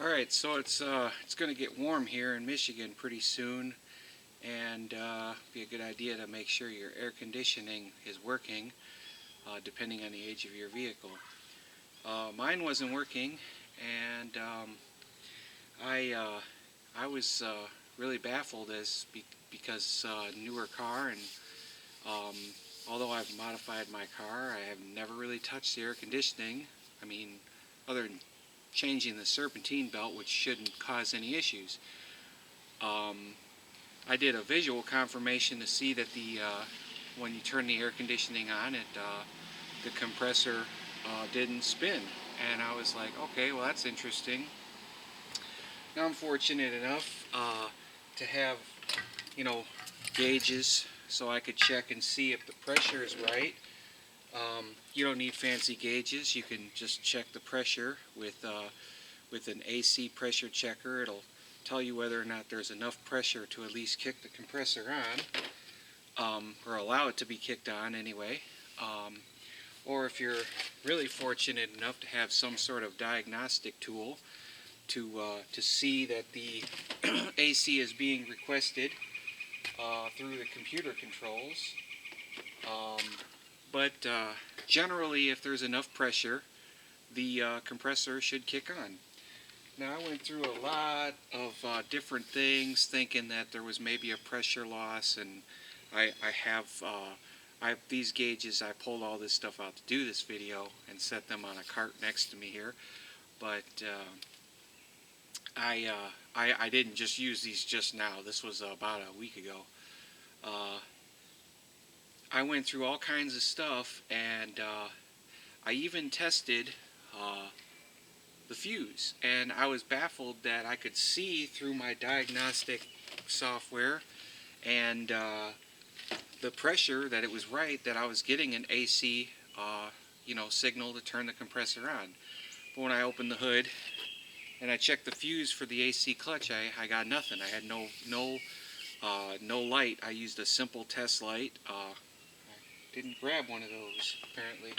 Alright, so it's going to get warm here in Michigan pretty soon, and be a good idea to make sure your air conditioning is working, depending on the age of your vehicle. Mine wasn't working, and I was really baffled because newer car, and um, although I've modified my car, I have never really touched the air conditioning. I mean, other than changing the serpentine belt, which shouldn't cause any issues. Um, I did a visual confirmation to see that when you turn the air conditioning on, the compressor didn't spin, and I was like, okay, well that's interesting. Now I'm fortunate enough to have, you know, gauges so I could check and see if the pressure is right. You don't need fancy gauges. You can just check the pressure with an AC pressure checker. It'll tell you whether or not there's enough pressure to at least kick the compressor on, or allow it to be kicked on anyway. Or if you're really fortunate enough to have some sort of diagnostic tool to see that the AC is being requested through the computer controls. But generally, if there's enough pressure, the compressor should kick on. Now, I went through a lot of different things, thinking that there was maybe a pressure loss, and I have these gauges. I pulled all this stuff out to do this video and set them on a cart next to me here. But I didn't just use these just now. This was about a week ago. I went through all kinds of stuff, and I even tested the fuse, and I was baffled that I could see through my diagnostic software and the pressure that it was right, that I was getting an AC signal to turn the compressor on. But when I opened the hood and I checked the fuse for the AC clutch, I got nothing. I had no light. I used a simple test light. I didn't grab one of those, apparently.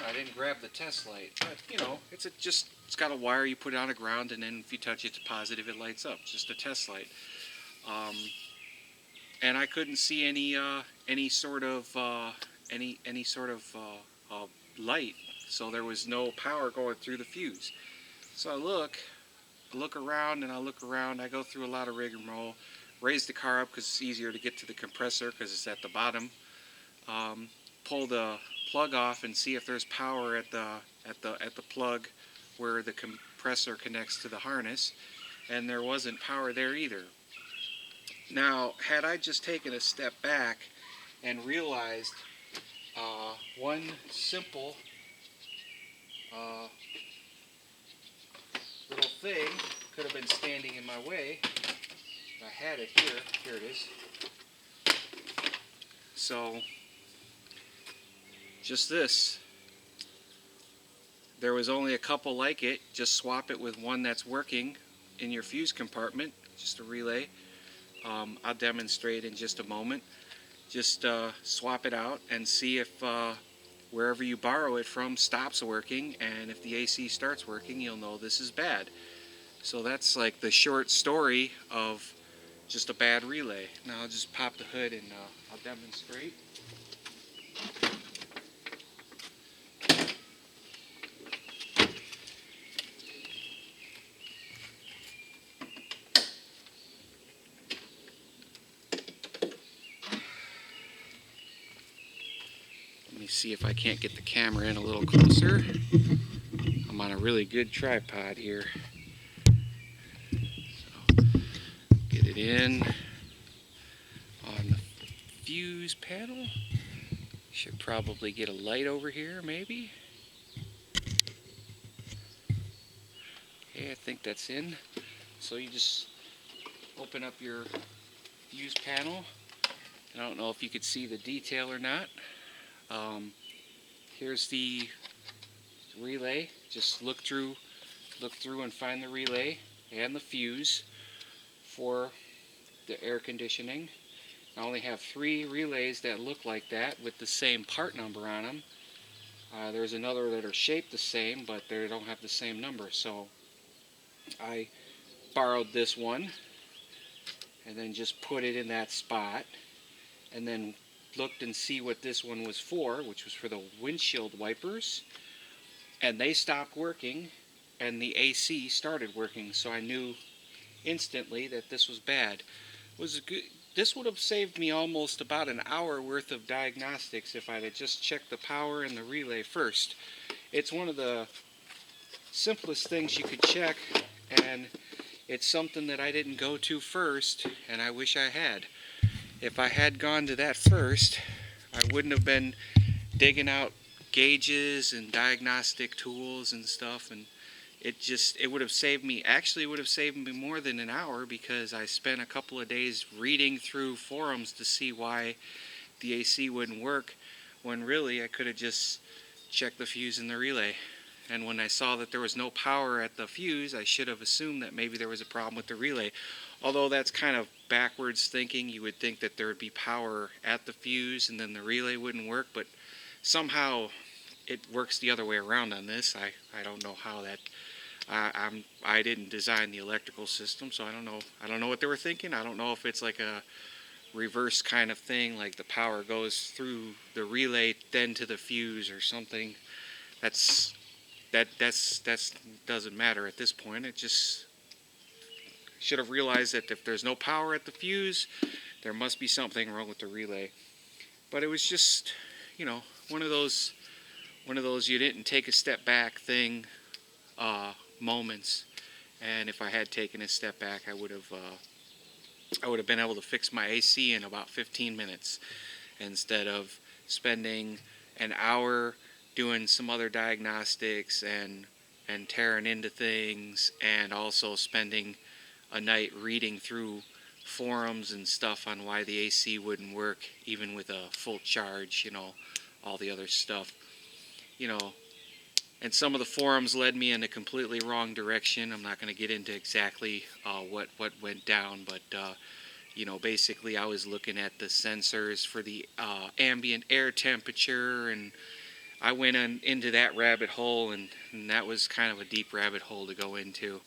I didn't grab the test light, but it's got a wire. You put it on the ground, and then if you touch it to positive, it lights up. Just a test light. And I couldn't see any sort of light, so there was no power going through the fuse. So I look around, and I go through a lot of rigmarole. Raise the car up because it's easier to get to the compressor because it's at the bottom. Pull the plug off and see if there's power at the plug where the compressor connects to the harness, and there wasn't power there either. Now, had I just taken a step back and realized one simple little thing could have been standing in my way. I had it here. Here it is. So, just this. There was only a couple like it. Just swap it with one that's working in your fuse compartment. Just a relay. I'll demonstrate in just a moment. Just swap it out and see if wherever you borrow it from stops working, and if the AC starts working, you'll know this is bad. So that's like the short story of just a bad relay. Now I'll just pop the hood and I'll demonstrate. Let me see if I can't get the camera in a little closer. I'm on a really good tripod here. So, get it in on the fuse panel. Should probably get a light over here, maybe. Okay, I think that's in. So you just open up your fuse panel. I don't know if you could see the detail or not. Here's the relay. Just look through and find the relay and the fuse for the air conditioning. I only have 3 relays that look like that with the same part number on them. There's another that are shaped the same, but they don't have the same number. So I borrowed this one and then just put it in that spot, and then looked and see what this one was for, which was for the windshield wipers, and they stopped working and the AC started working, so I knew instantly that this was bad. Was good. This would have saved me almost about an hour worth of diagnostics if I'd have just checked the power and the relay first. It's one of the simplest things you could check, and it's something that I didn't go to first, and I wish I had. If I had gone to that first, I wouldn't have been digging out gauges and diagnostic tools and stuff, and it would have saved me, actually it would have saved me more than an hour, because I spent a couple of days reading through forums to see why the AC wouldn't work, when really I could have just checked the fuse in the relay. And when I saw that there was no power at the fuse, I should have assumed that maybe there was a problem with the relay. Although that's kind of backwards thinking. You would think that there would be power at the fuse and then the relay wouldn't work, but somehow it works the other way around on this. I don't know how that. I didn't design the electrical system, so I don't know what they were thinking. I don't know if it's like a reverse kind of thing, like the power goes through the relay then to the fuse or something. That doesn't matter at this point. It just should have realized that if there's no power at the fuse, there must be something wrong with the relay. But it was just, one of those you didn't take a step back thing moments. And if I had taken a step back, I would have been able to fix my AC in about 15 minutes instead of spending an hour doing some other diagnostics and tearing into things, and also spending a night reading through forums and stuff on why the AC wouldn't work even with a full charge, all the other stuff, and some of the forums led me in a completely wrong direction. I'm not going to get into exactly what went down, but basically I was looking at the sensors for the ambient air temperature, and I went into that rabbit hole, and that was kind of a deep rabbit hole to go into.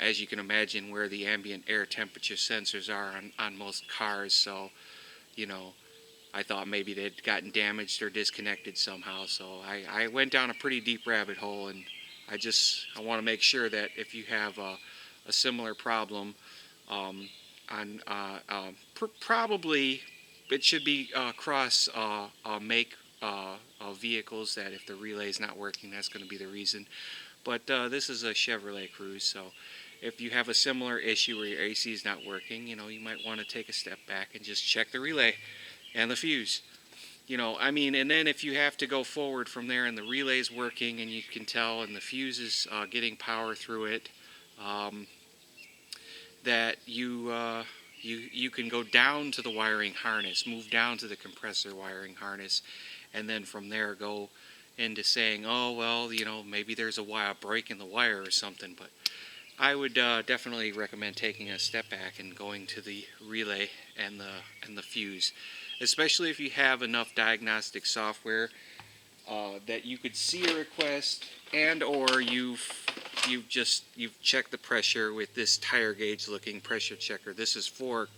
As you can imagine, where the ambient air temperature sensors are on most cars, so I thought maybe they'd gotten damaged or disconnected somehow. So I went down a pretty deep rabbit hole, and I want to make sure that if you have a similar problem probably it should be cross make vehicles, that if the relay is not working, that's going to be the reason. But this is a Chevrolet Cruze, so if you have a similar issue where your AC is not working, you might want to take a step back and just check the relay and the fuse. And then if you have to go forward from there and the relay's working and you can tell and the fuse is getting power through it, that you can go down to the wiring harness, move down to the compressor wiring harness, and then from there go into saying, oh well, maybe there's a break in the wire or something. But I would definitely recommend taking a step back and going to the relay and the fuse, especially if you have enough diagnostic software that you could see a request, and or you've checked the pressure with this tire gauge looking pressure checker. This is for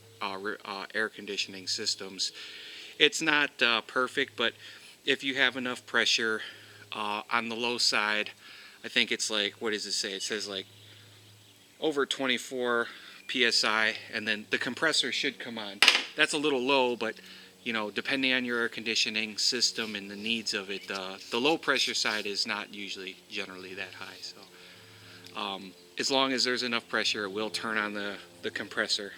air conditioning systems. It's not perfect, but if you have enough pressure on the low side, I think it's like, what does it say? It says like over 24 psi, and then the compressor should come on. That's a little low, but depending on your air conditioning system and the needs of it, the low pressure side is not generally that high. So as long as there's enough pressure, it will turn on the compressor.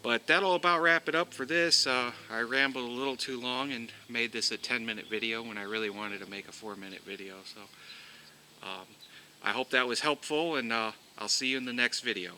But that'll about wrap it up for this. I rambled a little too long and made this a 10-minute video when I really wanted to make a 4-minute video. So I hope that was helpful, and I'll see you in the next video.